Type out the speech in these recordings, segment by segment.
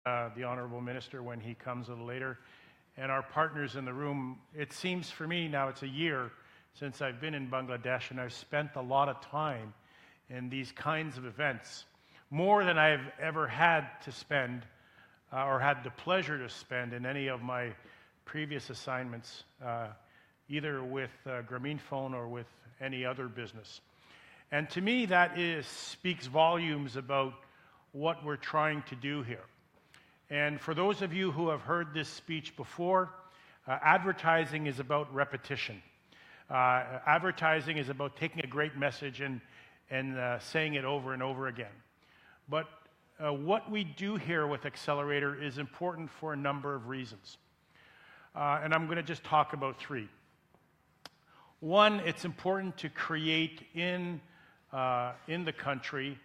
the Honourable Minister when he comes a little later, and our partners in the room. It seems for me now it's a year since I've been in Bangladesh, and I've spent a lot of time in these kinds of events, more than I've ever had to spend or had the pleasure to spend in any of my previous assignments, either with Grameenphone or with any other business. And to me, that speaks volumes about what we're trying to do here. And for those of you who have heard this speech before, advertising is about repetition. Advertising is about taking a great message and saying it over and over again. But what we do here with Accelerator is important for a number of reasons. And I'm going to just talk about three. One, it's important to create in the country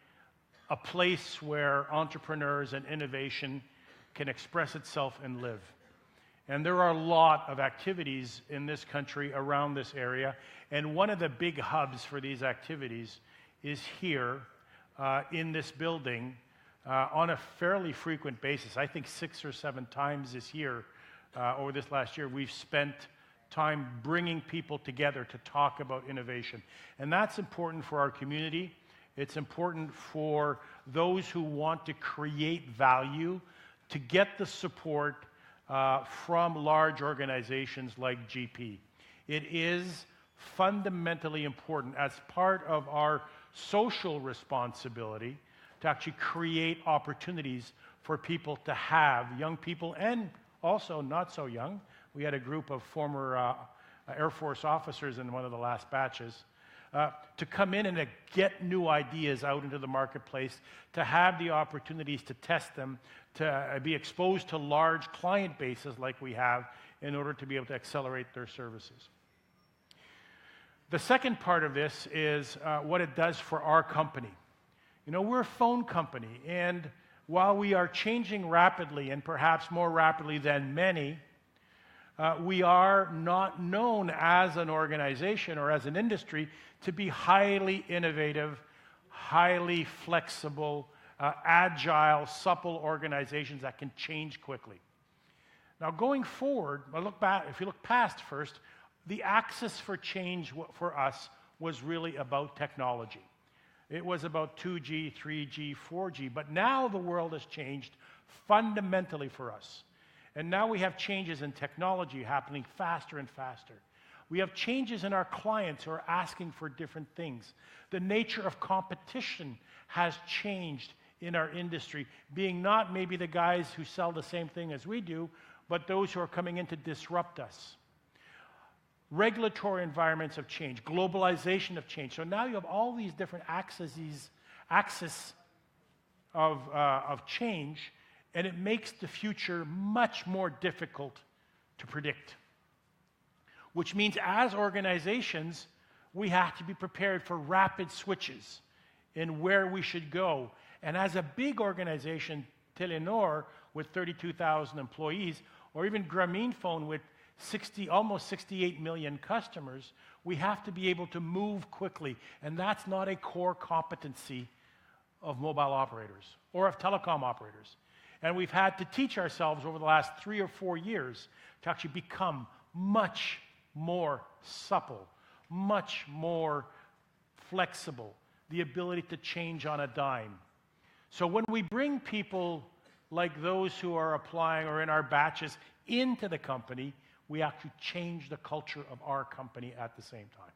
a place where entrepreneurs and innovation can express itself and live. And there are a lot of activities in this country around this area, and one of the big hubs for these activities is here in this building on a fairly frequent basis. I think 6 or 7 times this year, over this last year, we've spent time bringing people together to talk about innovation. And that's important for our community. It's important for those who want to create value to get the support from large organizations like GP. It is fundamentally important as part of our social responsibility to actually create opportunities for people to have, young people and also not so young. We had a group of former Air Force officers in one of the last batches to come in and get new ideas out into the marketplace, to have the opportunities to test them, to be exposed to large client bases like we have in order to be able to accelerate their services. The second part of this is what it does for our company. You know, we're a phone company, and while we are changing rapidly, and perhaps more rapidly than many, we are not known as an organization or as an industry to be highly innovative, highly flexible, agile, supple organizations that can change quickly. Now, going forward, if you look past first, the axis for change for us was really about technology. It was about 2G, 3G, 4G, but now the world has changed fundamentally for us. And now we have changes in technology happening faster and faster. We have changes in our clients who are asking for different things. The nature of competition has changed in our industry, being not maybe the guys who sell the same thing as we do, but those who are coming in to disrupt us. Regulatory environments have changed. Globalization have changed. So now you have all these different axes of change, and it makes the future much more difficult to predict. Which means as organizations, we have to be prepared for rapid switches in where we should go. And as a big organization, Telenor, with 32,000 employees, or even Grameenphone with almost 68 million customers, we have to be able to move quickly. And that's not a core competency of mobile operators or of telecom operators. And we've had to teach ourselves over the last 3 or 4 years to actually become much more supple, much more flexible, the ability to change on a dime. So when we bring people like those who are applying or in our batches into the company, we actually change the culture of our company at the same time.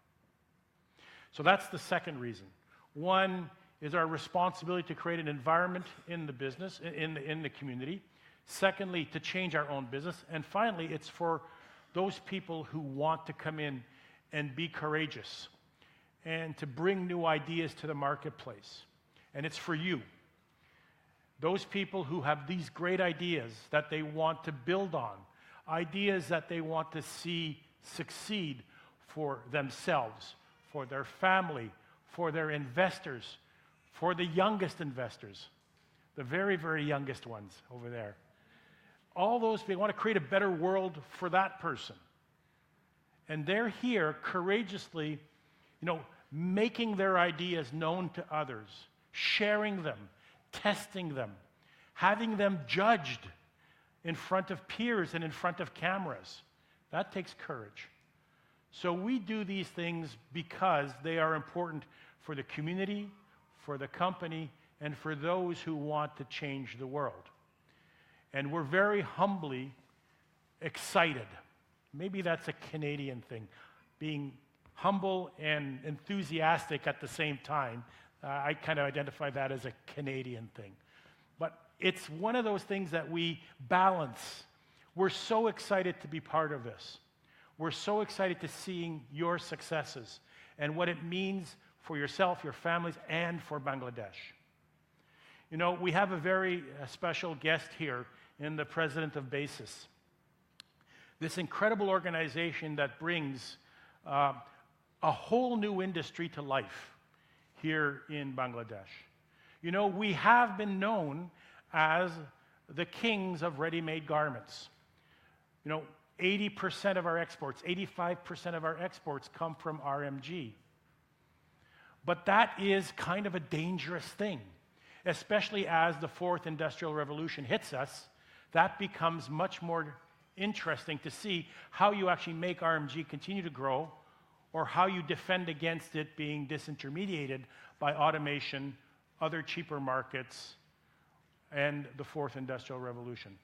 So that's the second reason. One is our responsibility to create an environment in the business, in the community. Secondly, to change our own business. And finally, it's for those people who want to come in and be courageous and to bring new ideas to the marketplace. And it's for you. Those people who have these great ideas that they want to build on, ideas that they want to see succeed for themselves, for their family, for their investors, for the youngest investors, the very, very youngest ones over there. All those people want to create a better world for that person. And they're here courageously, making their ideas known to others, sharing them, testing them, having them judged in front of peers and in front of cameras. That takes courage. So we do these things because they are important for the community, for the company, and for those who want to change the world. And we're very humbly excited. Maybe that's a Canadian thing, being humble and enthusiastic at the same time. I kind of identify that as a Canadian thing. But it's one of those things that we balance. We're so excited to be part of this. We're so excited to seeing your successes and what it means for yourself, your families, and for Bangladesh. You know, we have a very special guest here in the president of BASIS. This incredible organization that brings a whole new industry to life here in Bangladesh. You know, we have been known as the kings of ready-made garments. You know, 80% of our exports, 85% of our exports come from RMG. But that is kind of a dangerous thing, especially as the fourth industrial revolution hits us. That becomes much more interesting to see how you actually make RMG continue to grow, or how you defend against it being disintermediated by automation, other cheaper markets, and the fourth industrial revolution.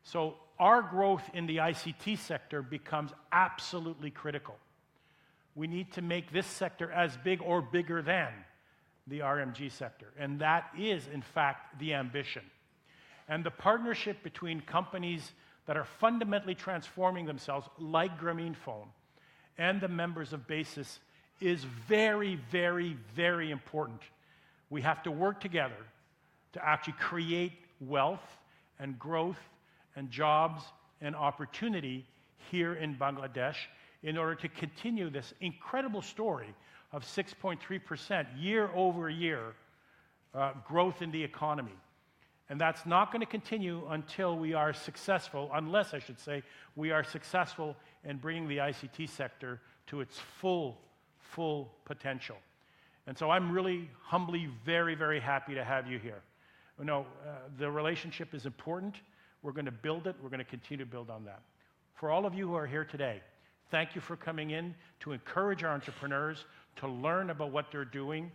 So our growth in the ICT sector becomes absolutely critical. We need to make this sector as big or bigger than the RMG sector, and that is, in fact, the ambition. And the partnership between companies that are fundamentally transforming themselves, like Grameenphone, and the members of BASIS is very, very, very important. We have to work together to actually create wealth and growth and jobs and opportunity here in Bangladesh in order to continue this incredible story of 6.3% year over year growth in the economy. And that's not going to continue until we are successful, unless I should say, we are successful in bringing the ICT sector to its full potential. And so I'm really humbly very, very happy to have you here. You know, the relationship is important. We're going to build it. We're going to continue to build on that. For all of you who are here today, thank you for coming in to encourage our entrepreneurs, to learn about what they're doing,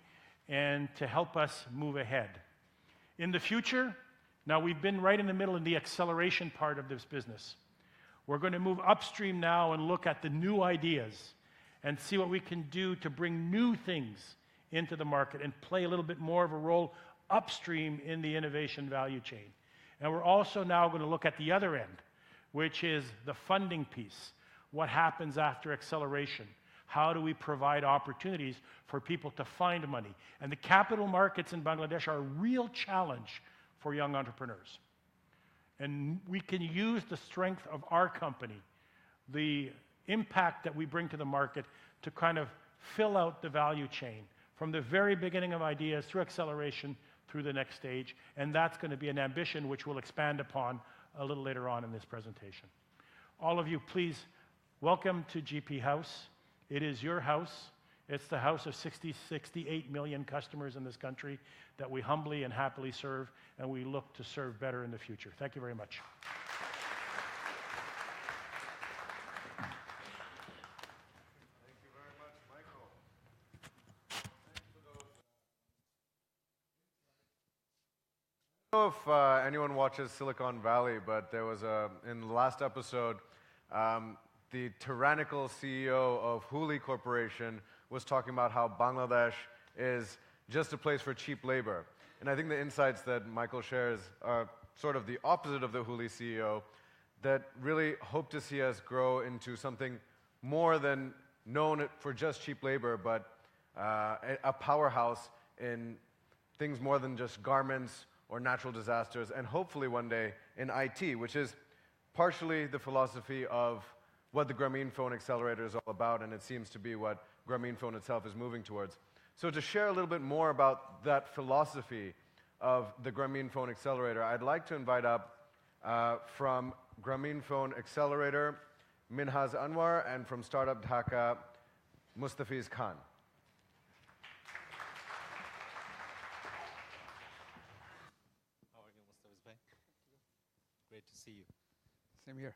and to help us move ahead. In the future, now we've been right in the middle in the acceleration part of this business. We're going to move upstream now and look at the new ideas and see what we can do to bring new things into the market and play a little bit more of a role upstream in the innovation value chain. And we're also now going to look at the other end, which is the funding piece. What happens after acceleration? How do we provide opportunities for people to find money? And the capital markets in Bangladesh are a real challenge for young entrepreneurs. And we can use the strength of our company, the impact that we bring to the market, to kind of fill out the value chain from the very beginning of ideas through acceleration through the next stage. And that's going to be an ambition which we'll expand upon a little later on in this presentation. All of you, please welcome to GP House. It is your house. It's the house of 68 million customers in this country that we humbly and happily serve, and we look to serve better in the future. Thank you very much. Thank you very much, Michael. Thanks for those. I don't know if anyone watches Silicon Valley, but there was in the last episode, the tyrannical CEO of Hooli Corporation was talking about how Bangladesh is just a place for cheap labor. And I think the insights that Michael shares are sort of the opposite of the Hooli CEO, that really hope to see us grow into something more than known for just cheap labor, but a powerhouse in things more than just garments or natural disasters, and hopefully one day in IT, which is partially the philosophy of what the Grameenphone Accelerator is all about, and it seems to be what Grameenphone itself is moving towards. So to share a little bit more about that philosophy of the Grameenphone Accelerator, I'd like to invite up from Grameenphone Accelerator, Minhaz Anwar, and from Startup Dhaka, Mustafiz Khan. Great to see you. Same here.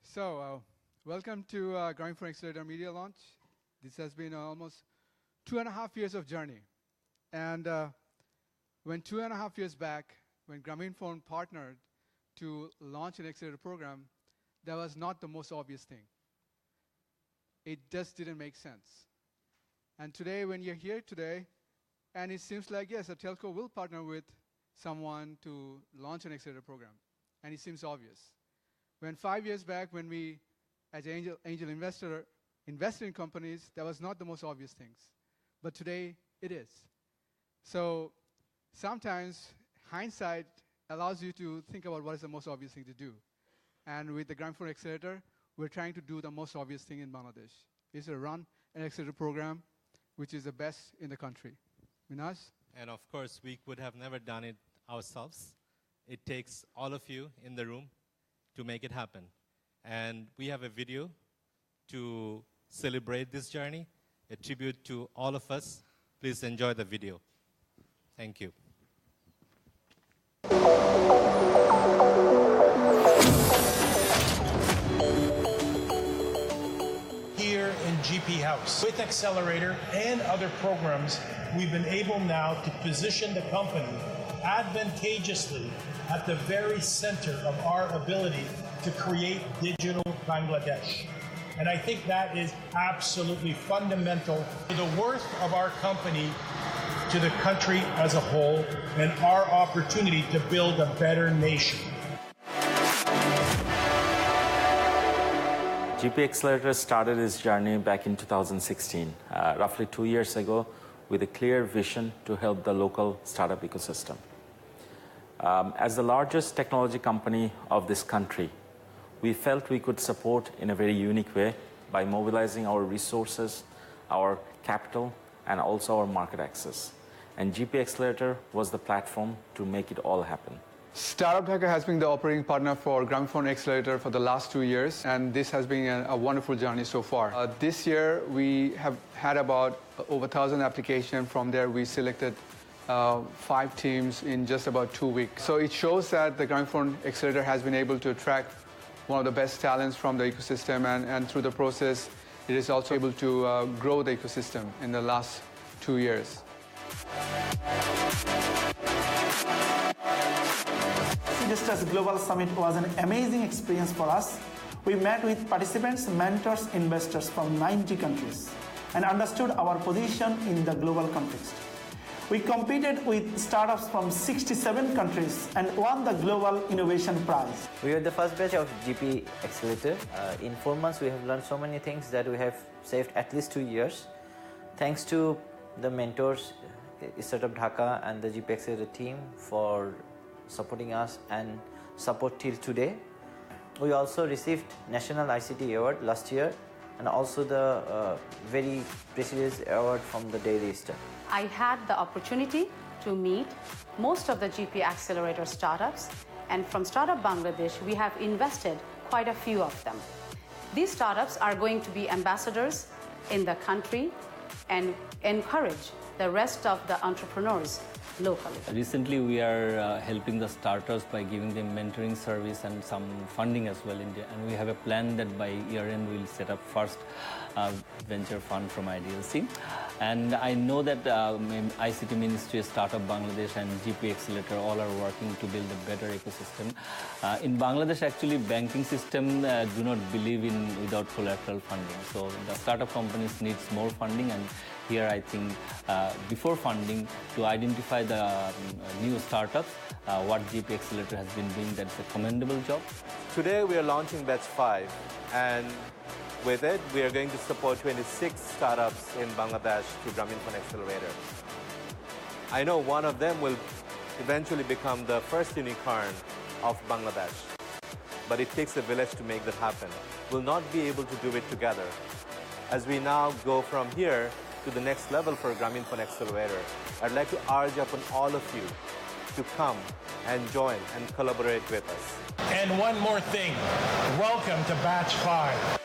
So, welcome to Grameenphone Accelerator Media Launch. This has been almost 2.5 years of journey. And when 2.5 years back, when Grameenphone partnered to launch an accelerator program, that was not the most obvious thing. It just didn't make sense. And today, when you're here today, and it seems like, yes, a telco will partner with someone to launch an accelerator program. And it seems obvious. When 5 years back, when we, as an angel investor, invested in companies, that was not the most obvious things. But today, it is. So sometimes hindsight allows you to think about what is the most obvious thing to do. And with the Grameenphone Accelerator, we're trying to do the most obvious thing in Bangladesh. Is to run an accelerator program, which is the best in the country. Minaj? And of course, we would have never done it ourselves. It takes all of you in the room to make it happen. And we have a video to celebrate this journey, a tribute to all of us. Please enjoy the video. Thank you. Here in GP House. With Accelerator and other programs, we've been able now to position the company advantageously at the very center of our ability to create digital Bangladesh. And I think that is absolutely fundamental to the worth of our company, to the country as a whole, and our opportunity to build a better nation. GP Accelerator started its journey back in 2016, roughly 2 years ago, with a clear vision to help the local startup ecosystem. As the largest technology company of this country, we felt we could support in a very unique way by mobilizing our resources, our capital, and also our market access. And GP Accelerator was the platform to make it all happen. Startup Dhaka has been the operating partner for Grameenphone Accelerator for the last 2 years, and this has been a wonderful journey so far. This year, we have had about over 1,000 applications. From there, we selected 5 teams in just about 2 weeks. So it shows that the Grameenphone Accelerator has been able to attract one of the best talents from the ecosystem, and through the process, it is also able to grow the ecosystem in the last 2 years. Investors Global Summit was an amazing experience for us. We met with participants, mentors, investors from 90 countries and understood our position in the global context. We competed with startups from 67 countries and won the Global Innovation Prize. We are the first batch of GP Accelerator. In 4 months, we have learned so many things that we have saved at least 2 years. Thanks to the mentors, Startup Dhaka and the GP Accelerator team for supporting us and support till today. We also received National ICT Award last year and also the very prestigious award from the Daily Star. I had the opportunity to meet most of the GP Accelerator startups, and from Startup Bangladesh, we have invested quite a few of them. These startups are going to be ambassadors in the country and encourage the rest of the entrepreneurs locally. Recently, we are helping the startups by giving them mentoring service and some funding as well. And we have a plan that by year end, we'll set up first venture fund from IDLC. And I know that ICT Ministry, Startup Bangladesh and GP Accelerator all are working to build a better ecosystem. In Bangladesh, actually, banking system do not believe in without collateral funding. So the startup companies needs more funding, and here I think before funding, to identify the new startups, what GP Accelerator has been doing, that's a commendable job. Today we are launching Batch 5, and with it we are going to support 26 startups in Bangladesh through Grameenphone Accelerator. I know one of them will eventually become the first unicorn of Bangladesh, but it takes a village to make that happen. We'll not be able to do it together. As we now go from here to the next level for Grameenphone Accelerator, I'd like to urge upon all of you to come and join and collaborate with us. And one more thing, welcome to Batch 5.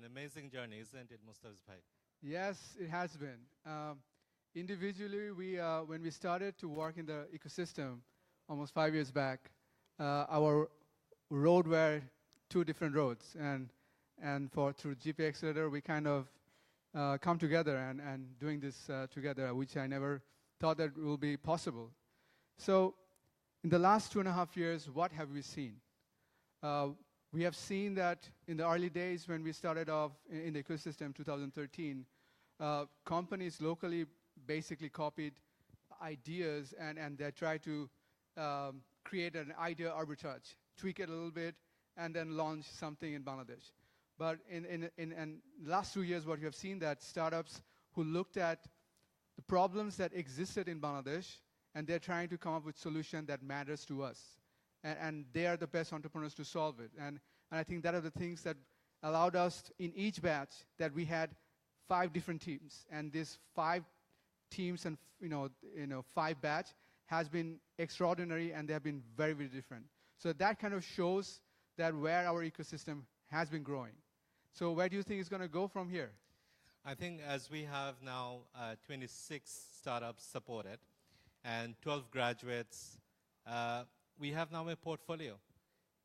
an amazing journey, isn't it, Mustafiz bhai? Yes, it has been. Individually, when we started to work in the ecosystem almost 5 years back, our road were two different roads, and through GP Accelerator, we kind of come together and doing this together, which I never thought that will be possible. So, in the last 2.5 years, what have we seen? We have seen that in the early days when we started off in the ecosystem, 2013, companies locally basically copied ideas and they tried to create an idea arbitrage, tweak it a little bit, and then launch something in Bangladesh. But in the last 2 years, what we have seen that startups who looked at the problems that existed in Bangladesh, and they're trying to come up with solution that matters to us. And they are the best entrepreneurs to solve it. And I think that are the things that allowed us in each batch that we had 5 different teams. And these 5 teams and 5 batch has been extraordinary, and they have been very, very different. So that kind of shows that where our ecosystem has been growing. So where do you think it's going to go from here? I think as we have now 26 startups supported and 12 graduates, we have now a portfolio.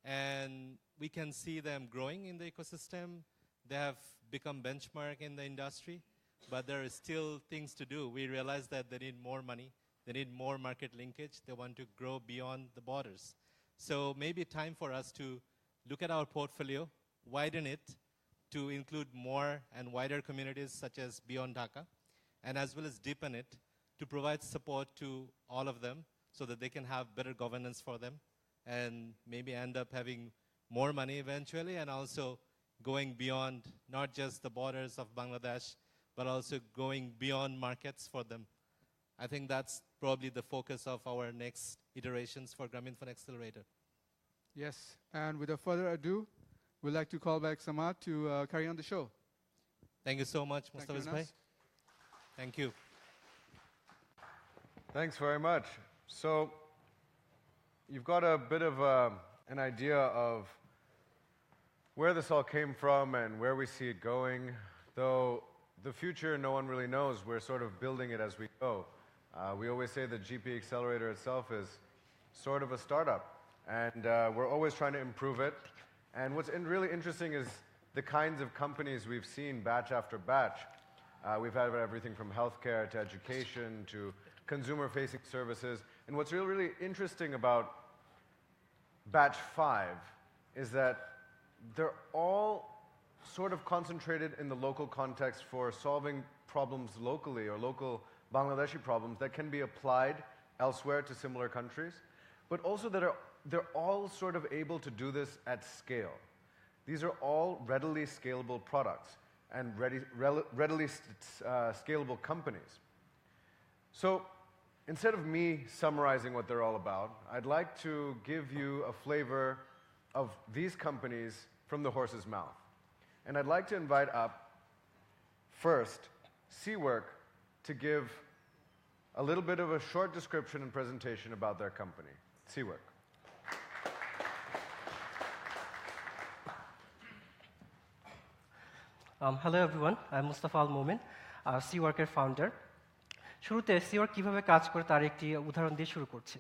And we can see them growing in the ecosystem. They have become benchmark in the industry, but there are still things to do. We realize that they need more money. They need more market linkage. They want to grow beyond the borders. So maybe time for us to look at our portfolio, widen it to include more and wider communities such as beyond Dhaka, and as well as deepen it to provide support to all of them so that they can have better governance for them and maybe end up having more money eventually, and also going beyond not just the borders of Bangladesh, but also going beyond markets for them. I think that's probably the focus of our next iterations for Grameenphone Accelerator. Yes, and without further ado, we'd like to call back Samad to carry on the show. Thank you so much, Mustafiz bhai. Thank you. Thanks very much. So, you've got a bit of an idea of where this all came from and where we see it going. Though the future, no one really knows. We're sort of building it as we go. We always say the GP Accelerator itself is sort of a startup. And we're always trying to improve it. And what's really interesting is the kinds of companies we've seen batch after batch. We've had everything from healthcare to education to consumer-facing services. And what's really, really interesting about batch 5 is that they're all sort of concentrated in the local context for solving problems locally or local Bangladeshi problems that can be applied elsewhere to similar countries, but also that they're all sort of able to do this at scale. These are all readily scalable products and readily scalable companies. So instead of me summarizing what they're all about, I'd like to give you a flavor of these companies from the horse's mouth. And I'd like to invite up, first, cWork to give a little bit of a short description and presentation about their company. cWork. Hello everyone, I'm Mustafa Al Momin, cWork-এর founder. শুরুতে cWork কিভাবে কাজ করে তার একটি উদাহরণ দিয়ে শুরু করছি।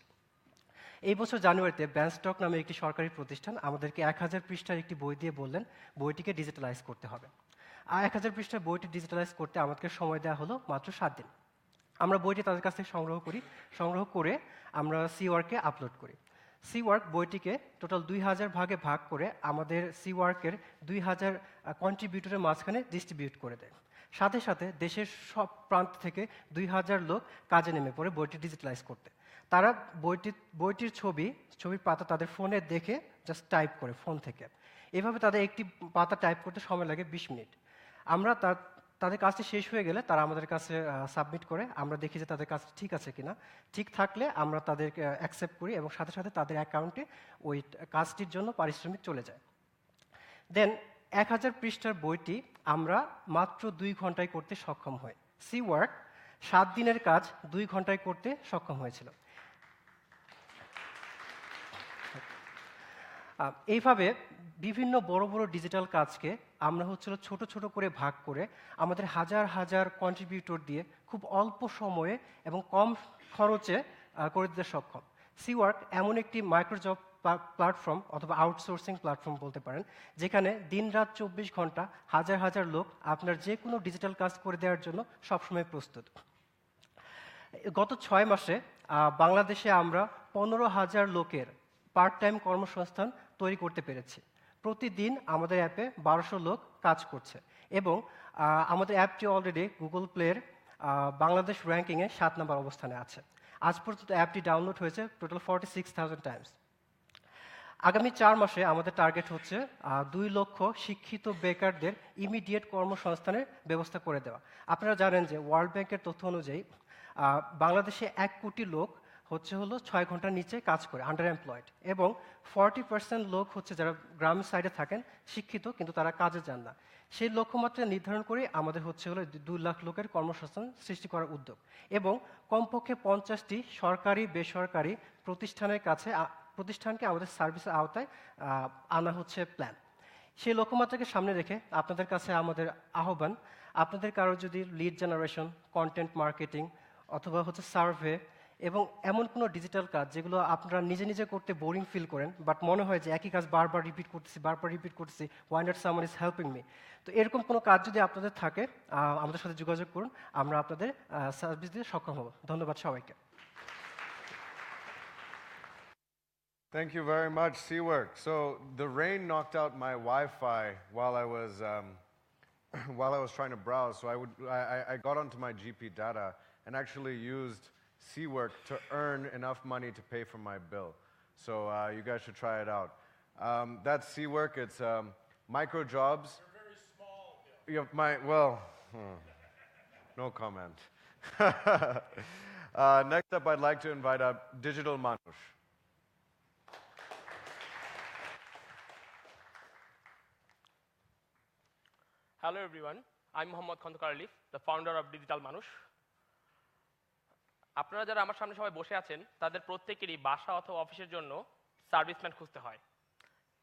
এই বছর জানুয়ারিতে ব্যানস্টক নামে একটি সরকারি প্রতিষ্ঠান আমাদেরকে 1000 পৃষ্ঠার একটি বই দিয়ে বললেন বইটিকে ডিজিটালাইজ করতে হবে। আর 1000 পৃষ্ঠার বইটি ডিজিটালাইজ করতে আমাদেরকে সময় দেওয়া হলো মাত্র 7 দিন। আমরা বইটি তাদের কাছ থেকে সংগ্রহ করে আমরা cWork-এ আপলোড করি। cWork বইটিকে টোটাল 2000 ভাগে ভাগ করে আমাদের cWork-এর 2000 কন্ট্রিবিউটরের মাঝখানে ডিস্ট্রিবিউট করে দেয়। সাথে সাথে দেশের সব প্রান্ত থেকে 2000 লোক কাজে নেমে পড়ে বইটি ডিজিটালাইজ করতে। তারা বইটির ছবির পাতা তাদের ফোনে দেখে জাস্ট টাইপ করে ফোন থেকে। এভাবে তাদের একটি পাতা টাইপ করতে সময় লাগে 20 মিনিট। আমরা তাদের কাজটি শেষ হয়ে গেলে তারা আমাদের কাছে সাবমিট করে, আমরা দেখি যে তাদের কাজ ঠিক আছে কিনা। ঠিক থাকলে আমরা তাদেরকে অ্যাকসেপ্ট করি এবং সাথে সাথে তাদের অ্যাকাউন্টে ওই কাজটির জন্য পারিশ্রমিক চলে যায়। দেন 1000 পৃষ্ঠার বইটি আমরা মাত্র 2 ঘন্টায় করতে সক্ষম হই। cWork 7 দিনের কাজ 2 ঘন্টায় করতে সক্ষম হয়েছিল। এইভাবে বিভিন্ন বড় বড় ডিজিটাল কাজকে আমরা হচ্ছিল ছোট ছোট করে ভাগ করে আমাদের হাজার হাজার কন্ট্রিবিউটর দিয়ে খুব অল্প সময়ে এবং কম খরচে করে দিতে সক্ষম। cWork এমন একটি মাইক্রোজব প্ল্যাটফর্ম অথবা আউটসোর্সিং প্ল্যাটফর্ম বলতে পারেন, যেখানে দিনরাত 24 ঘন্টা হাজার হাজার লোক আপনার যে কোনো ডিজিটাল কাজ করে দেওয়ার জন্য সবসময় প্রস্তুত। গত 6 মাসে বাংলাদেশে আমরা 15,000 লোকের পার্ট টাইম কর্মসংস্থান তৈরি করতে পেরেছি। প্রতিদিন আমাদের অ্যাপে 1200 লোক কাজ করছে এবং আমাদের অ্যাপটি অলরেডি গুগল প্লের বাংলাদেশ র্যাঙ্কিংয়ে 7 নম্বর অবস্থানে আছে। আজ পর্যন্ত অ্যাপটি ডাউনলোড হয়েছে টোটাল 46,000 টাইমস। আগামী 4 মাসে আমাদের টার্গেট হচ্ছে 2 লক্ষ শিক্ষিত বেকারদের ইমিডিয়েট কর্মসংস্থানের ব্যবস্থা করে দেওয়া। আপনারা জানেন যে ওয়ার্ল্ড ব্যাংকের তথ্য অনুযায়ী বাংলাদেশে 1 কোটি লোক হলো 6 ঘন্টার নিচে কাজ করে, আন্ডার এমপ্লয়েড, এবং 40% লোক হচ্ছে যারা গ্রাম সাইডে থাকেন শিক্ষিত কিন্তু তারা কাজে যান না। সেই লক্ষ্যমাত্রা নির্ধারণ করে আমাদের হলো 2 লাখ লোকের কর্মসংস্থান সৃষ্টি করার উদ্যোগ এবং কমপক্ষে 50টি সরকারি বেসরকারি প্রতিষ্ঠানকে আমাদের সার্ভিসের আওতায় আনা হচ্ছে প্ল্যান। সেই লক্ষ্যমাত্রাকে সামনে রেখে আপনাদের কাছে আমাদের আহ্বান, আপনাদের কারো যদি লিড জেনারেশন, কন্টেন্ট মার্কেটিং অথবা সার্ভে এবং এমন কোনো ডিজিটাল কাজ যেগুলো আপনারা নিজে নিজে করতে বোরিং ফিল করেন, বাট মনে হয় যে একই কাজ বারবার রিপিট করতেছি, why not someone is helping me, তো এরকম কোনো কাজ যদি আপনাদের থাকে আমাদের সাথে যোগাযোগ করুন, আমরা আপনাদের সার্ভিস দিতে সক্ষম হব। ধন্যবাদ সবাইকে। Thank you very much, cWork. So the rain knocked out my Wi-Fi while I was trying to browse. So I got onto my GP data and actually used cWork to earn enough money to pay for my bill. So you guys should try it out. That's cWork. It's microjobs. They're very small. No comment. Next up, I'd like to invite up Digital Manush. Hello everyone, I'm Mohammad Khandakar Alif, the founder of Digital Manush. আপনারা যারা আমার সামনে সবাই বসে আছেন তাদের প্রত্যেকেরই বাসা অথবা অফিসের জন্য সার্ভিসম্যান খুঁজতে হয়,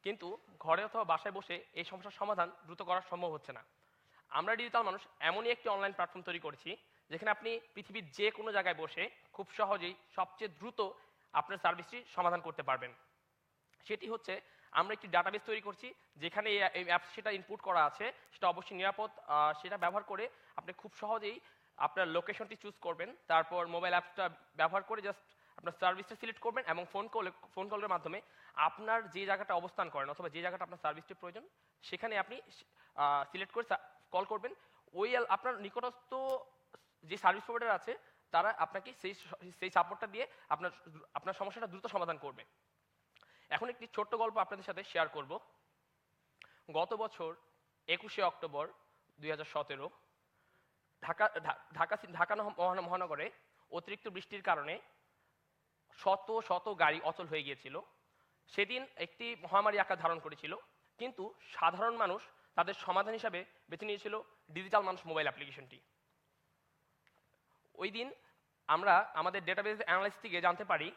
কিন্তু ঘরে অথবা বাসায় বসে এই সমস্যার সমাধান দ্রুত করা সম্ভব হচ্ছে না। আমরা ডিজিটাল মানুষ এমনই একটি অনলাইন প্ল্যাটফর্ম তৈরি করেছি যেখানে আপনি পৃথিবীর যে কোনো জায়গায় বসে খুব সহজেই সবচেয়ে দ্রুত আপনার সার্ভিসটি সমাধান করতে পারবেন। সেটি হচ্ছে আমরা একটি ডাটাবেস তৈরি করছি যেখানে এই অ্যাপস সেটা ইনপুট করা আছে, সেটা অবশ্যই নিরাপদ। সেটা ব্যবহার করে আপনি খুব সহজেই আপনার লোকেশনটি চুজ করবেন, তারপর মোবাইল অ্যাপসটা ব্যবহার করে জাস্ট আপনার সার্ভিসটা সিলেক্ট করবেন এবং ফোন কলের মাধ্যমে আপনার যে জায়গাটা অবস্থান করেন অথবা যে জায়গাটা আপনার সার্ভিসটির প্রয়োজন সেখানে আপনি সিলেক্ট করে কল করবেন। ওই আপনার নিকটস্থ যে সার্ভিস প্রোভাইডার আছে তারা আপনাকে সেই সাপোর্টটা দিয়ে আপনার সমস্যাটা দ্রুত সমাধান করবে। এখন একটি ছোট্ট গল্প আপনাদের সাথে শেয়ার করব। গত বছর 21শে অক্টোবর 2017 ঢাকা মহানগরে অতিরিক্ত বৃষ্টির কারণে শত শত গাড়ি অচল হয়ে গিয়েছিল। সেদিন একটি মহামারী আকার ধারণ করেছিল, কিন্তু সাধারণ মানুষ তাদের সমাধান হিসাবে বেছে নিয়েছিল ডিজিটাল মানুষ মোবাইল অ্যাপ্লিকেশনটি। ওই দিন আমরা আমাদের ডেটাবেস অ্যানালাইসিস থেকে জানতে পারি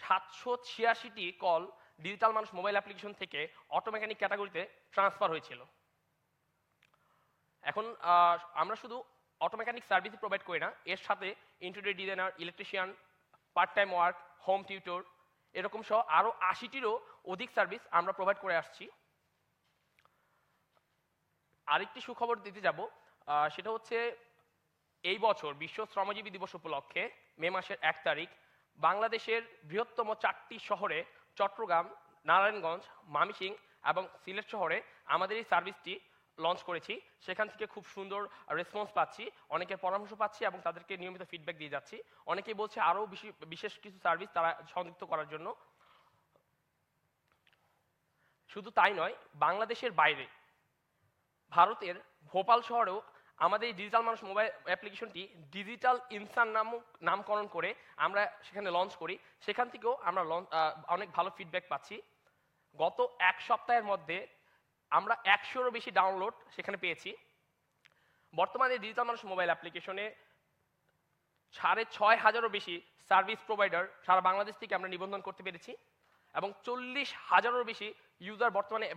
786টি কল ডিজিটাল মানুষ মোবাইল অ্যাপ্লিকেশন থেকে অটো মেকানিক ক্যাটাগরিতে ট্রান্সফার হয়েছিল। এখন আমরা শুধু অটো মেকানিক সার্ভিস প্রোভাইড করি না, এর সাথে interior designer, electrician, part time work, home tutor এরকম সহ আরও 80টিরও অধিক সার্ভিস আমরা প্রোভাইড করে আসছি। আরেকটি সুখবর দিতে যাব, সেটা হচ্ছে এই বছর বিশ্ব শ্রমজীবী দিবস উপলক্ষে মে মাসের 1 তারিখ বাংলাদেশের বৃহত্তম 4টি শহরে চট্টগ্রাম, নারায়ণগঞ্জ, ময়মনসিংহ এবং সিলেট শহরে আমাদের এই সার্ভিসটি লঞ্চ করেছি। সেখান থেকে খুব সুন্দর রেসপন্স পাচ্ছি, অনেকের পরামর্শ পাচ্ছি এবং তাদেরকে নিয়মিত ফিডব্যাক দিয়ে যাচ্ছি। অনেকেই বলছে আরও বিশেষ কিছু সার্ভিস তারা সংযুক্ত করার জন্য। শুধু তাই নয়, বাংলাদেশের বাইরে ভারতের ভোপাল শহরেও আমাদের এই ডিজিটাল মানুষ মোবাইল অ্যাপ্লিকেশনটি ডিজিটাল ইনসান নামকরণ করে আমরা সেখানে লঞ্চ করি। সেখান থেকেও আমরা অনেক ভালো ফিডব্যাক পাচ্ছি। গত 1 সপ্তাহের মধ্যে আমরা 100-এরও বেশি ডাউনলোড সেখানে পেয়েছি। বর্তমানে ডিজিটাল মানুষ মোবাইল অ্যাপ্লিকেশনে 6,500-এরও বেশি সার্ভিস প্রোভাইডার সারা বাংলাদেশ থেকে আমরা নিবন্ধন করতে পেরেছি এবং 40,000-এরও বেশি ইউজার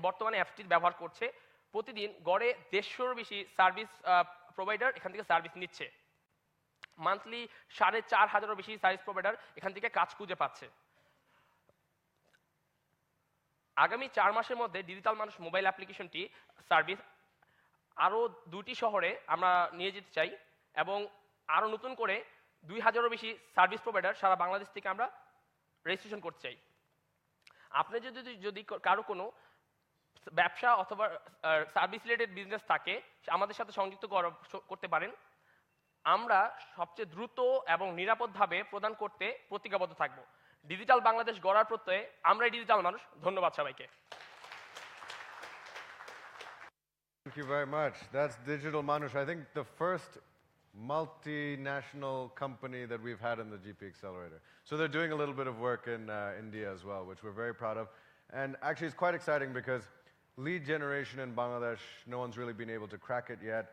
বর্তমানে অ্যাপসটির ব্যবহার করছে। প্রতিদিন গড়ে 150-র বেশি সার্ভিস প্রোভাইডার এখান থেকে সার্ভিস নিচ্ছে। মান্থলি 4,500-এরও বেশি সার্ভিস প্রোভাইডার এখান থেকে কাজ খুঁজে পাচ্ছে। আগামী 4 মাসের মধ্যে ডিজিটাল মানুষ মোবাইল অ্যাপ্লিকেশনটি সার্ভিস আরও 2টি শহরে আমরা নিয়ে যেতে চাই এবং আরও নতুন করে 2,000-এরও বেশি সার্ভিস প্রোভাইডার সারা বাংলাদেশ থেকে আমরা রেজিস্ট্রেশন করতে চাই। আপনি যদি কারো কোনো ব্যবসা অথবা সার্ভিস রিলেটেড বিজনেস থাকে আমাদের সাথে সংযুক্ত করতে পারেন। আমরা সবচেয়ে দ্রুত এবং নিরাপদভাবে প্রদান করতে প্রতিজ্ঞাবদ্ধ থাকব। ডিজিটাল বাংলাদেশ গড়ার প্রত্যয়ে আমরাই ডিজিটাল মানুষ। ধন্যবাদ সবাইকে। Thank you very much. That's Digital Manush. I think the first multinational company that we've had in the GP Accelerator. So they're doing a little bit of work in India as well, which we're very proud of. And actually it's quite exciting because lead generation in Bangladesh, no one's really been able to crack it yet.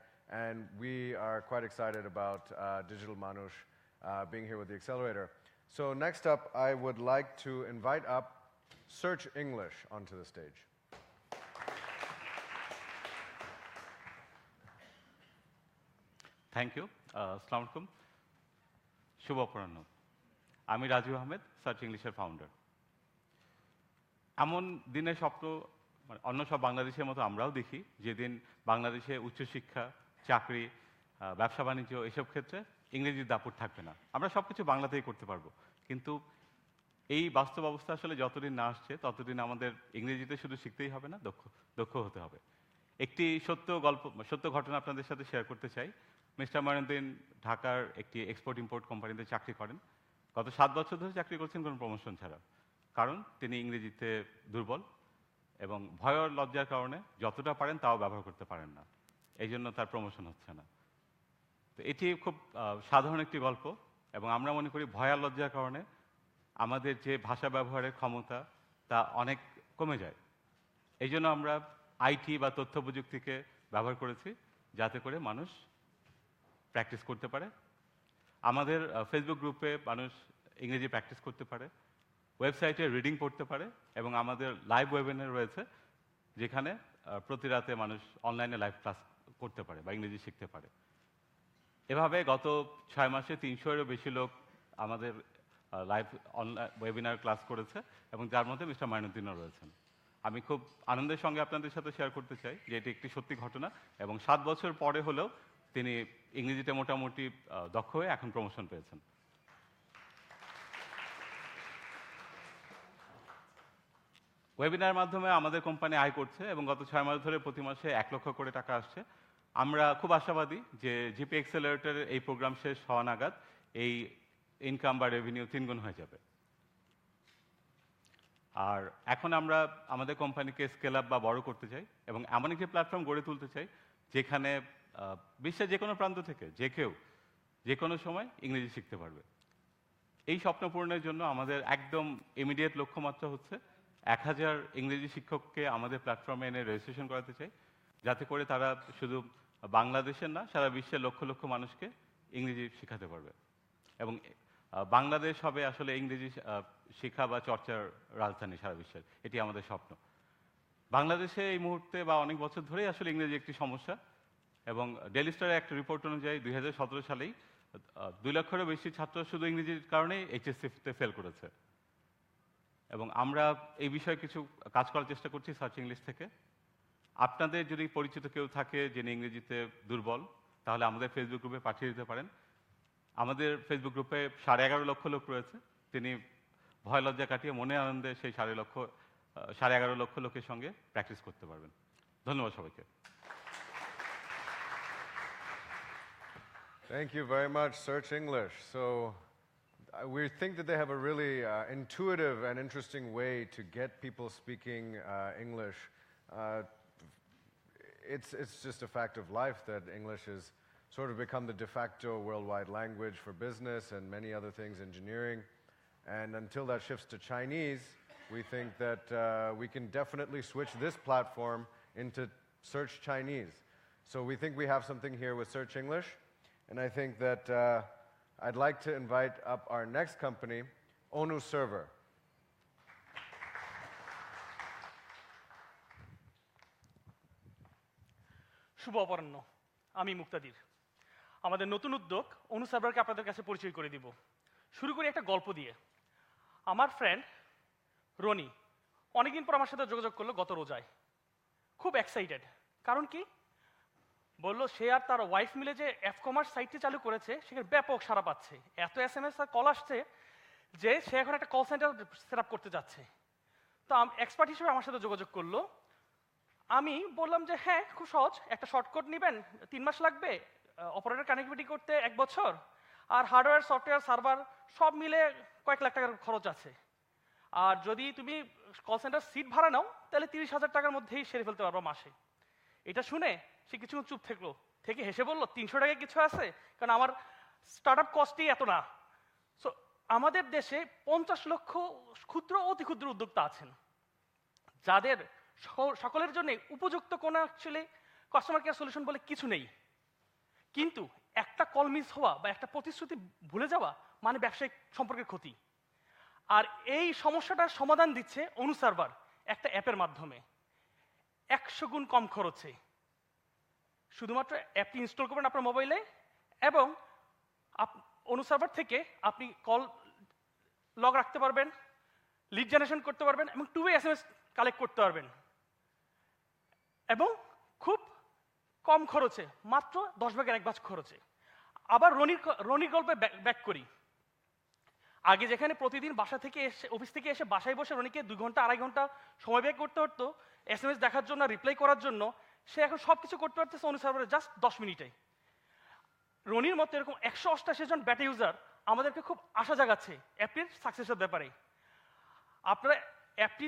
And we are quite excited about Digital Manush being here with the Accelerator. So next up, I would like to invite up Search English onto the stage. Thank you. আসসালামু আলাইকুম, শুভ অপরাহ্ন। আমি Raju Ahmed, search ইংলিশের founder. এমন দিনের স্বপ্ন অন্য সব বাংলাদেশের মতো আমরাও দেখি, যেদিন বাংলাদেশে উচ্চশিক্ষা, চাকরি, ব্যবসা বাণিজ্য এসব ক্ষেত্রে ইংরেজির দাপট থাকবে না, আমরা সব কিছু বাংলাতেই করতে পারবো। কিন্তু এই বাস্তব অবস্থা আসলে যতদিন না আসছে ততদিন আমাদের ইংরেজিতে শুধু শিখতেই হবে না, দক্ষ হতে হবে। একটি সত্য ঘটনা আপনাদের সাথে শেয়ার করতে চাই। মিস্টার মঈনুদ্দিন ঢাকার একটি এক্সপোর্ট ইম্পোর্ট কোম্পানিতে চাকরি করেন। গত 7 বছর ধরে চাকরি করছেন কোনো প্রমোশন ছাড়া, কারণ তিনি ইংরেজিতে দুর্বল এবং ভয় আর লজ্জার কারণে যতটা পারেন তাও ব্যবহার করতে পারেন না, এই জন্য তার প্রমোশন হচ্ছে না। তো এটি খুব সাধারণ একটি গল্প এবং আমরা মনে করি ভয় আর লজ্জার কারণে আমাদের যে ভাষা ব্যবহারের ক্ষমতা তা অনেক কমে যায়। এই জন্য আমরা আইটি বা তথ্য প্রযুক্তিকে ব্যবহার করেছি যাতে করে মানুষ প্র্যাকটিস করতে পারে। আমাদের ফেসবুক গ্রুপে মানুষ ইংরেজি প্র্যাকটিস করতে পারে, ওয়েবসাইটে রিডিং পড়তে পারে এবং আমাদের লাইভ ওয়েবিনার রয়েছে যেখানে প্রতি রাতে মানুষ অনলাইনে লাইভ ক্লাস করতে পারে বা ইংরেজি শিখতে পারে। এভাবে গত 6 মাসে 300-এরও বেশি লোক আমাদের লাইভ অনলাইন ওয়েবিনার ক্লাস করেছে এবং যার মধ্যে মিস্টার মঈনুদ্দিনও রয়েছেন। আমি খুব আনন্দের সঙ্গে আপনাদের সাথে শেয়ার করতে চাই যে এটি একটি সত্যি ঘটনা এবং 7 বছর পরে হলেও তিনি ইংরেজিতে মোটামুটি দক্ষ হয়ে এখন প্রমোশন পেয়েছেন। ওয়েবিনার মাধ্যমে আমাদের কোম্পানি আয় করছে এবং গত 6 মাস ধরে প্রতি মাসে 1 লক্ষ করে টাকা আসছে। আমরা খুব আশাবাদী যে জিপি অ্যাক্সেলারেটরের এই প্রোগ্রাম শেষ হওয়া নাগাদ এই ইনকাম বা রেভিনিউ 3 গুণ হয়ে যাবে। আর এখন আমরা আমাদের কোম্পানিকে স্কেল আপ বা বড় করতে চাই এবং এমন একটি প্ল্যাটফর্ম গড়ে তুলতে চাই যেখানে বিশ্বের যে কোনো প্রান্ত থেকে যে কেউ যে কোনো সময় ইংরেজি শিখতে পারবে। এই স্বপ্ন পূরণের জন্য আমাদের একদম ইমিডিয়েট লক্ষ্যমাত্রা হচ্ছে 1000 ইংরেজি শিক্ষককে আমাদের প্ল্যাটফর্মে এনে রেজিস্ট্রেশন করাতে চাই, যাতে করে তারা শুধু বাংলাদেশের না সারা বিশ্বের লক্ষ লক্ষ মানুষকে ইংরেজি শেখাতে পারবে এবং বাংলাদেশ হবে আসলে ইংরেজি শিক্ষা বা চর্চার রাজধানী সারা বিশ্বের। এটি আমাদের স্বপ্ন। বাংলাদেশে এই মুহূর্তে বা অনেক বছর ধরেই আসলে ইংরেজি একটি সমস্যা এবং ডেইলি স্টারের একটা রিপোর্ট অনুযায়ী 2017 সালেই 2 লক্ষেরও বেশি ছাত্র শুধু ইংরেজির কারণেই এইচএসসিতে ফেল করেছে এবং আমরা এই বিষয়ে কিছু কাজ করার চেষ্টা করছি সার্চ ইংলিশ থেকে। আপনাদের যদি পরিচিত কেউ থাকে যিনি ইংরেজিতে দুর্বল তাহলে আমাদের ফেসবুক গ্রুপে পাঠিয়ে দিতে পারেন। আমাদের ফেসবুক গ্রুপে 11.5 লক্ষ লোক রয়েছে, তিনি ভয় লজ্জা কাটিয়ে মনে আনন্দে সেই 11.5 লক্ষ লোকের সঙ্গে প্র্যাকটিস করতে পারবেন। ধন্যবাদ সবাইকে। Thank you very much, Search English. So we think that they have a really intuitive and interesting way to get people speaking English. It's just a fact of life that English has sort of become the de facto worldwide language for business and many other things, engineering. And until that shifts to Chinese, we think that we can definitely switch this platform into Search Chinese. So we think we have something here with Search English. And I think that I'd like to invite up our next company, Onu Server. শুভ অপরাহ্ন, আমি মুক্তাদির। আমাদের নতুন উদ্যোগ অনুসারবারকে আপনাদের কাছে পরিচয় করে দিব। শুরু করি একটা গল্প দিয়ে। আমার ফ্রেন্ড রনি অনেকদিন পর আমার সাথে যোগাযোগ করলো গত রোজায়। খুব এক্সাইটেড, কারণ কি বললো সে আর তার ওয়াইফ মিলে যে এফ কমার্স সাইটটি চালু করেছে সেখানে ব্যাপক সাড়া পাচ্ছে, এত SMS আর কল আসছে যে সে এখন একটা কল সেন্টার সেট আপ করতে যাচ্ছে। তো এক্সপার্ট হিসেবে আমার সাথে যোগাযোগ করলো। আমি বললাম যে হ্যাঁ, খুব সহজ, একটা শর্টকাট নেবেন, 3 মাস লাগবে, অপারেটর কানেক্টিভিটি করতে 1 বছর, আর হার্ডওয়্যার সফটওয়্যার সার্ভার সব মিলে কয়েক লাখ টাকার খরচ আছে। আর যদি তুমি কল সেন্টার সিট ভাড়া নাও তাহলে 30,000 টাকার মধ্যেই সেরে ফেলতে পারবো মাসে। এটা শুনে সে কিছুক্ষণ চুপ থেকে হেসে বললো 300 টাকায় কিছু আছে, কারণ আমার স্টার্ট আপ কস্টই এত না। সো আমাদের দেশে 50 লক্ষ ক্ষুদ্র অতি ক্ষুদ্র উদ্যোক্তা আছেন, যাদের সকলের জন্য উপযুক্ত কোনো অ্যাকচুয়ালি কাস্টমার কেয়ার সলিউশন বলে কিছু নেই। কিন্তু একটা কল মিস হওয়া বা একটা প্রতিশ্রুতি ভুলে যাওয়া মানে ব্যবসায়িক সম্পর্কের ক্ষতি। আর এই সমস্যাটার সমাধান দিচ্ছে অনুসার্ভার একটা অ্যাপের মাধ্যমে 100 গুণ কম খরচে। শুধুমাত্র অ্যাপটি ইনস্টল করবেন আপনার মোবাইলে এবং অনুসার্ভার থেকে আপনি কল লগ রাখতে পারবেন, লিড জেনারেশন করতে পারবেন এবং 2-way SMS কালেক্ট করতে পারবেন, এবং খুব কম খরচে, মাত্র 10/1 খরচে। আবার রনির গল্পে ব্যাক করি। আগে যেখানে প্রতিদিন বাসা থেকে এসে অফিস থেকে এসে বাসায় বসে রনিকে 2 ঘন্টা 2.5 ঘন্টা সময় ব্যয় করতে হতো SMS দেখার জন্য, রিপ্লাই করার জন্য, সে এখন সব কিছু করতে পারতেছে অনুসারে জাস্ট 10 মিনিটে। রনির মতো এরকম 188 জন বেটা ইউজার আমাদেরকে খুব আশা জাগাচ্ছে অ্যাপটির সাকসেসের ব্যাপারে। আপনারা অ্যাপটি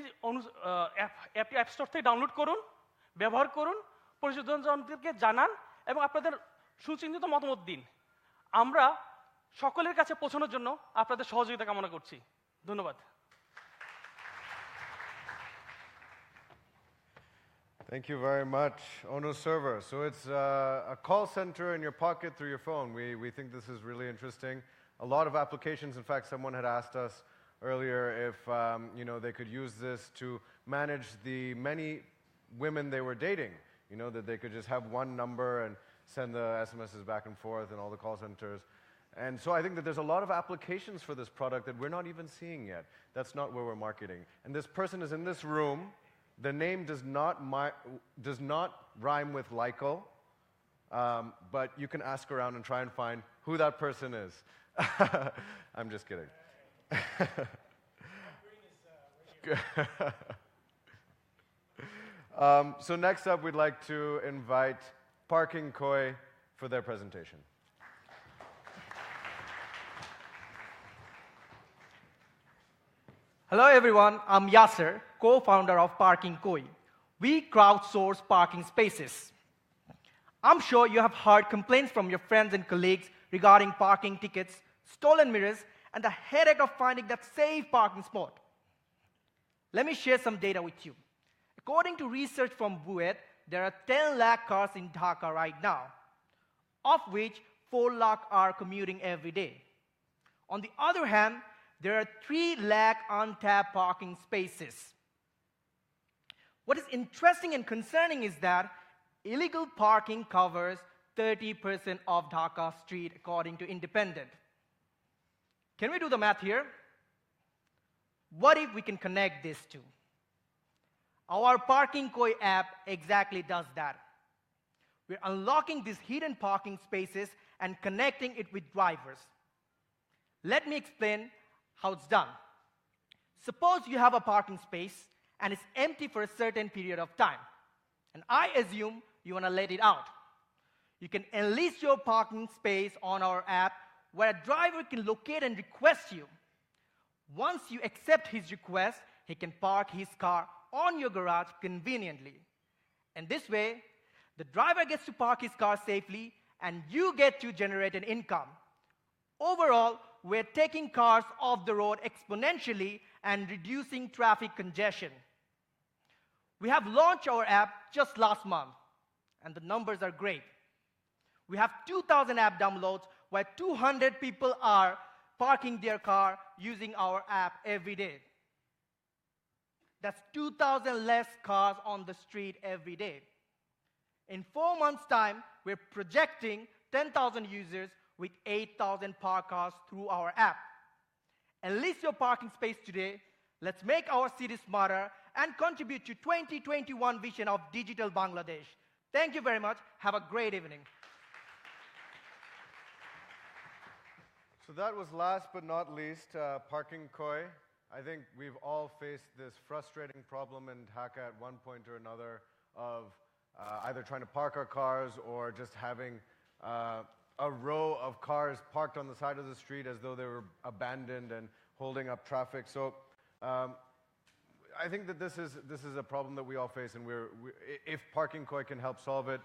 অ্যাপ স্টোর থেকে ডাউনলোড করুন, ব্যবহার করুন, পরিশোধনজনদেরকে জানান এবং আপনাদের সুচিন্তিত মতামত দিন। আমরা সকলের কাছে পৌঁছানোর জন্য আপনাদের সহযোগিতা কামনা করছি। ধন্যবাদ। Thank you very much, Ono Server. So it's a call center in your pocket through your phone. We think this is really interesting. A lot of applications. In fact, someone had asked us earlier if they could use this to manage the many women they were dating. That they could just have one number and send the SMSs back and forth and all the call centers. And so I think that there's a lot of applications for this product that we're not even seeing yet. That's not where we're marketing. And this person is in this room. The name does not rhyme with Lyco, but you can ask around and try and find who that person is. I'm just kidding. So next up, we'd like to invite Parking Koi for their presentation. Hello everyone, I'm Yasser, co-founder of Parking Koi. We crowdsource parking spaces. I'm sure you have heard complaints from your friends and colleagues regarding parking tickets, stolen mirrors, and the headache of finding that safe parking spot. Let me share some data with you. According to research from Buet, there are 10 lakh cars in Dhaka right now, of which 4 lakh are commuting every day. On the other hand, there are 3 lakh untapped parking spaces. What is interesting and concerning is that illegal parking covers 30% of Dhaka street, according to Independent. Can we do the math here? What if we can connect these two? Our Parking Koi app exactly does that. We're unlocking these hidden parking spaces and connecting it with drivers. Let me explain how it's done. Suppose you have a parking space and it's empty for a certain period of time, and I assume you want to let it out. You can enlist your parking space on our app where a driver can locate and request you. Once you accept his request, he can park his car on your garage conveniently. And this way, the driver gets to park his car safely and you get to generate an income. Overall, we're taking cars off the road exponentially and reducing traffic congestion. We have launched our app just last month, and the numbers are great. We have 2,000 app downloads, where 200 people are parking their car using our app every day. That's 2,000 less cars on the street every day. In 4 months' time, we're projecting 10,000 users with 8,000 park cars through our app. Enlist your parking space today. Let's make our city smarter and contribute to 2021 vision of digital Bangladesh. Thank you very much. Have a great evening. So that was last but not least, parking koi. I think we've all faced this frustrating problem in Dhaka at one point or another of either trying to park our cars or just having a row of cars parked on the side of the street as though they were abandoned and holding up traffic. So I think that this is a problem that we all face, and if parking koi can help solve it,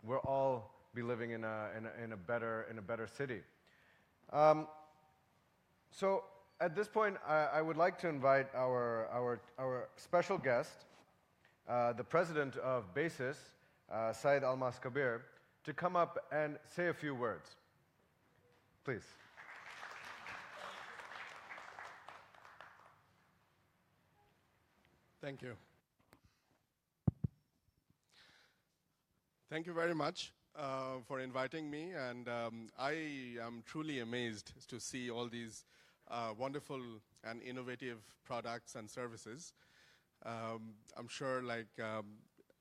we'll all be living in a better city. So at this point, I would like to invite our special guest, the president of BASIS, Syed Almas Kabir, to come up and say a few words. Please. Thank you. Thank you very much for inviting me, and I am truly amazed to see all these wonderful and innovative products and services. I'm sure,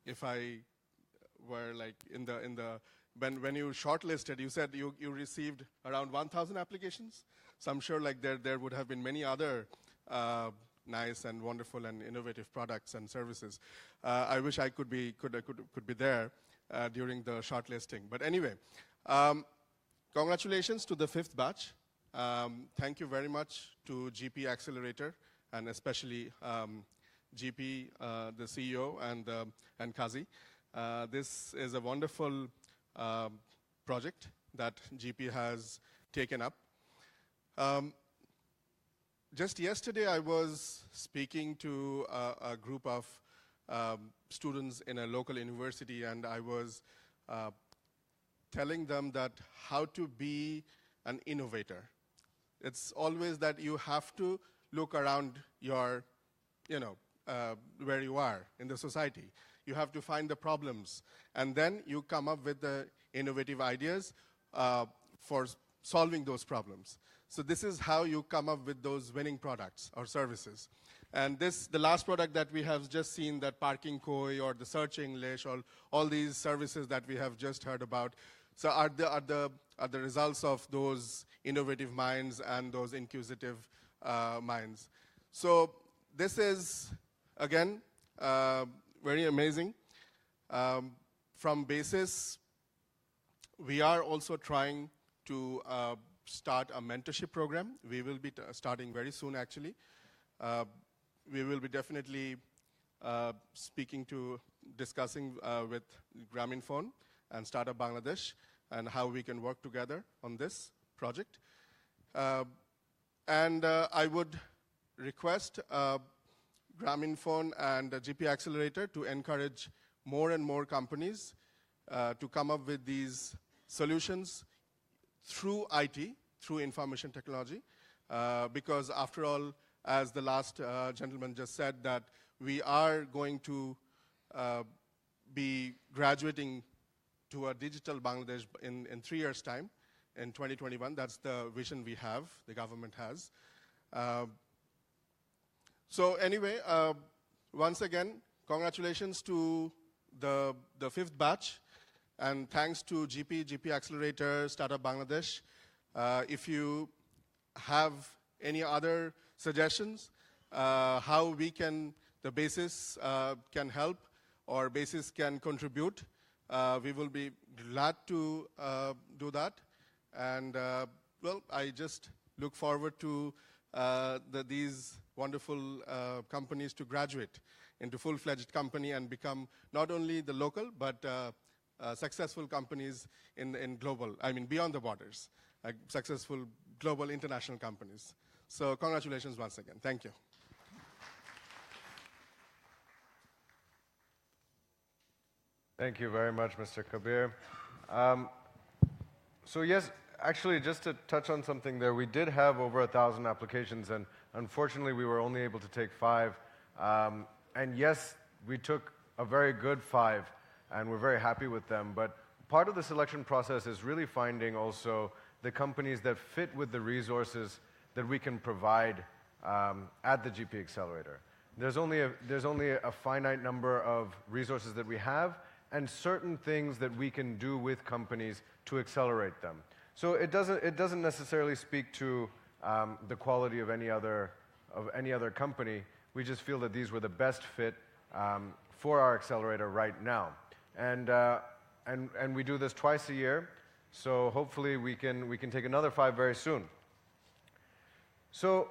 if I were when you shortlisted, you said you received around 1,000 applications. So I'm sure there would have been many other nice and wonderful and innovative products and services. I wish I could be there during the shortlisting. But anyway, congratulations to the 5th batch. Thank you very much to GP Accelerator, and especially GP, the CEO, and Kazi. This is a wonderful project that GP has taken up. Just yesterday, I was speaking to a group of students in a local university, and I was telling them that how to be an innovator. It's always that you have to look around your, where you are in the society. You have to find the problems, and then you come up with the innovative ideas for solving those problems. So this is how you come up with those winning products or services. And the last product that we have just seen, that Parking Koi or the Search English, or all these services that we have just heard about, so are the results of those innovative minds and those inquisitive minds. So this is, again, very amazing. From BASIS, we are also trying to start a mentorship program. We will be starting very soon, actually. We will be definitely discussing with Grameenphone and Startup Bangladesh and how we can work together on this project. And I would request Grameenphone and GP Accelerator to encourage more and more companies to come up with these solutions through IT, through information technology, because after all, as the last gentleman just said, that we are going to be graduating to a digital Bangladesh in 3 years' time, in 2021. That's the vision we have, the government has. So anyway, once again, congratulations to the 5th batch, and thanks to GP Accelerator, Startup Bangladesh. If you have any other suggestions, how the BASIS can help or BASIS can contribute, we will be glad to do that. And well, I just look forward to these wonderful companies to graduate into full-fledged company and become not only the local, but successful companies in global, beyond the borders, successful global international companies. So congratulations once again. Thank you. Thank you very much, Mr. Kabir. So yes, actually, just to touch on something there, we did have over 1,000 applications, and unfortunately, we were only able to take 5. And yes, we took a very good 5. and we're very happy with them. But part of the selection process is really finding also the companies that fit with the resources that we can provide at the GP Accelerator. There's only a finite number of resources that we have, and certain things that we can do with companies to accelerate them. So it doesn't necessarily speak to the quality of any other company. We just feel that these were the best fit for our accelerator right now, and we do this twice a year. So hopefully we can take another 5 very soon. So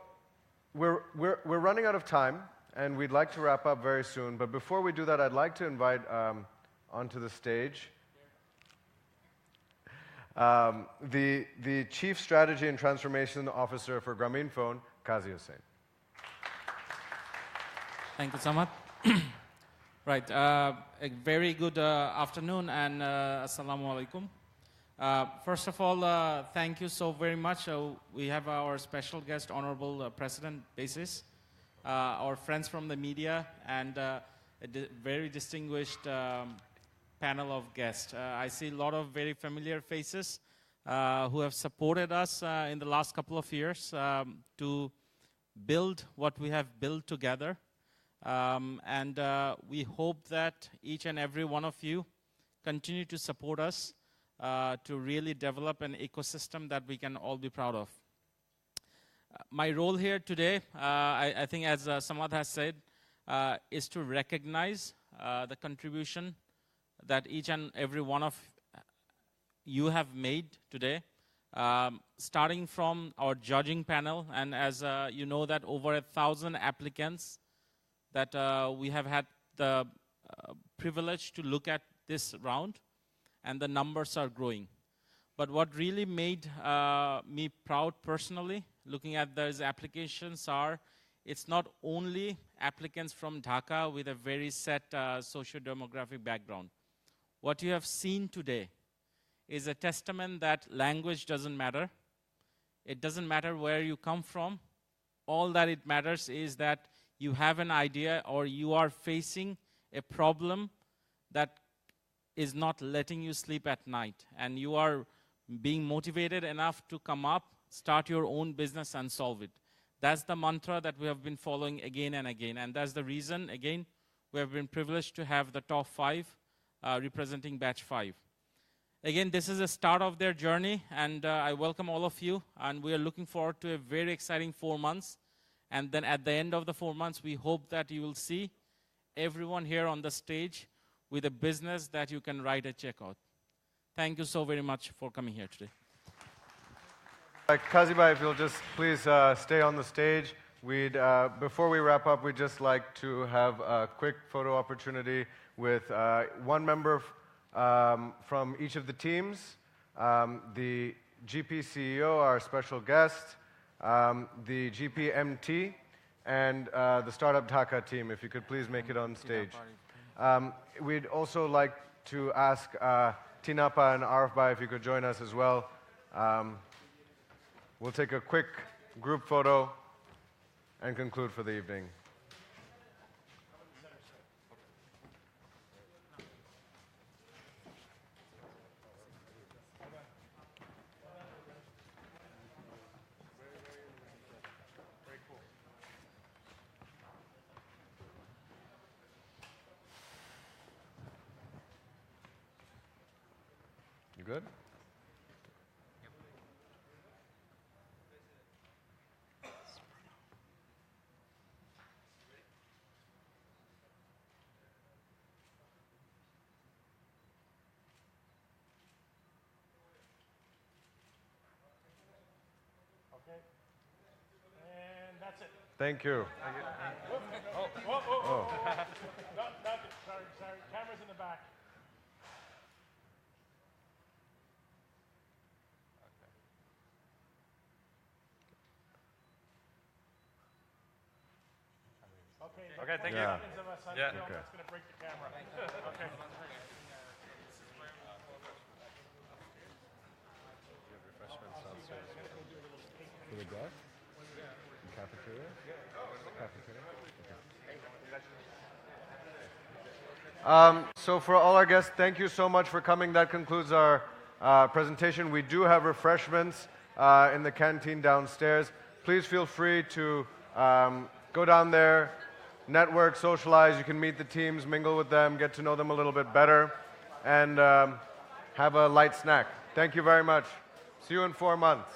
we're running out of time, and we'd like to wrap up very soon. But before we do that, I'd like to invite onto the stage the Chief Strategy and Transformation Officer for Grameenphone, Qazi Hussain. Thank you, Samad. Right, a very good afternoon and assalamu alaikum. First of all, thank you so very much. We have our special guest, Honorable President Basis, our friends from the media, and a very distinguished panel of guests. I see a lot of very familiar faces who have supported us in the last couple of years to build what we have built together. And we hope that each and every one of you continue to support us to really develop an ecosystem that we can all be proud of. My role here today, I think as Samad has said, is to recognize the contribution that each and every one of you have made today, starting from our judging panel. And as you know, that over 1,000 applicants that we have had the privilege to look at this round, and the numbers are growing. But what really made me proud personally, looking at those applications, it's not only applicants from Dhaka with a very set socio-demographic background. What you have seen today is a testament that language doesn't matter. It doesn't matter where you come from. All that it matters is that you have an idea or you are facing a problem that is not letting you sleep at night, and you are being motivated enough to come up, start your own business and solve it. That's the mantra that we have been following again and again, and that's the reason, again, we have been privileged to have the top 5 representing batch 5. Again, this is a start of their journey, and I welcome all of you, and we are looking forward to a very exciting 4 months. And then at the end of the 4 months, we hope that you will see everyone here on the stage with a business that you can write a check out. Thank you so very much for coming here today. Qazi bhai, if you'll just please stay on the stage. Before we wrap up, we'd just like to have a quick photo opportunity with one member from each of the teams, the GP CEO, our special guest, the GP MT, and the Startup Dhaka team, if you could please make it on stage. We'd also like to ask Tinapa and Arif bhai if you could join us as well. We'll take a quick group photo and conclude for the evening. You good? Okay. And that's it. Thank you. Oh. Sorry. Camera's in the back. Okay, thank you. Yeah. Yeah. Okay. That's going to break the camera. Okay. For the guests? Cafeteria? Cafeteria? So for all our guests, thank you so much for coming. That concludes our presentation. We do have refreshments in the canteen downstairs. Please feel free to go down there, network, socialize. You can meet the teams, mingle with them, get to know them a little bit better, and have a light snack. Thank you very much. See you in 4 months.